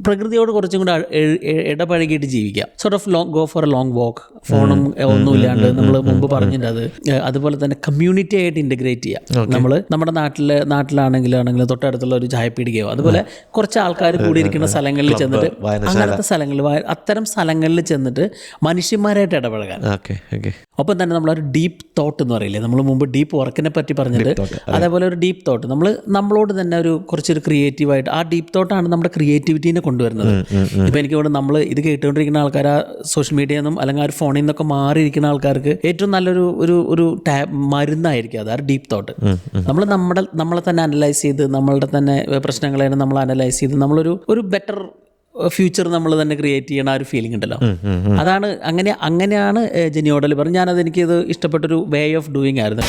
പ്രകൃതിയോട് കുറച്ചും കൂടെ ഇടപഴകിയിട്ട് ജീവിക്കാം. Sort of go for A long വാക്ക്, ഫോണും ഒന്നുമില്ലാണ്ട് നമ്മൾ മുമ്പ് പറഞ്ഞിട്ടുണ്ട് അത്. അതുപോലെ തന്നെ കമ്മ്യൂണിറ്റി ആയിട്ട് ഇൻ്റഗ്രേറ്റ് ചെയ്യാം. നമ്മൾ നമ്മുടെ നാട്ടിലാണെങ്കിലും തൊട്ടടുത്തുള്ള ഒരു ചായപ്പീടികയോ അതുപോലെ കുറച്ച് ആൾക്കാർ കൂടിയിരിക്കുന്ന സ്ഥലങ്ങളിൽ ചെന്നിട്ട് അങ്ങനത്തെ സ്ഥലങ്ങളിൽ അത്തരം സ്ഥലങ്ങളിൽ ചെന്നിട്ട് മനുഷ്യന്മാരായിട്ട് ഇടപഴകാൻ. ഒപ്പം തന്നെ നമ്മളൊരു ഡീപ്പ് തോട്ട് എന്ന് പറയില്ലേ, നമ്മൾ മുമ്പ് ഡീപ്പ് വർക്കിനെ പറ്റി പറഞ്ഞത്, അതേപോലെ ഒരു ഡീപ്പ് തോട്ട് നമ്മളോട് തന്നെ കുറച്ചൊരു ക്രിയേറ്റീവായിട്ട്, ആ ഡീപ്പ് തോട്ടാണ് നമ്മുടെ ക്രിയേറ്റിവിറ്റീനെ കൊണ്ടുവരുന്നത്. ഇപ്പം എനിക്ക് തോന്നുന്നു നമ്മൾ ഇത് കേട്ടുകൊണ്ടിരിക്കുന്ന ആൾക്കാർ ആ സോഷ്യൽ മീഡിയയിൽ നിന്നും അല്ലെങ്കിൽ ആ ഒരു ഫോണിൽ നിന്നൊക്കെ മാറിയിരിക്കുന്ന ആൾക്കാർക്ക് ഏറ്റവും നല്ലൊരു ഒരു മരുന്നായിരിക്കും അത്, ആ ഡീപ്പ് തോട്ട്. നമ്മളെ തന്നെ അനലൈസ് ചെയ്ത് നമ്മളുടെ തന്നെ പ്രശ്നങ്ങളെ നമ്മൾ അനലൈസ് ചെയ്ത് നമ്മളൊരു ബെറ്റർ ഫ്യൂച്ചർ നമ്മൾ തന്നെ ക്രിയേറ്റ് ചെയ്യണ ആ ഒരു ഫീലിംഗ് ഉണ്ടല്ലോ, അതാണ് അങ്ങനെയാണ് ജെന്നി ഓഡൽ പറഞ്ഞത്. എനിക്കിത് ഇഷ്ടപ്പെട്ടൊരു വേ ഓഫ് ഡൂയിങ് ആയിരുന്നു.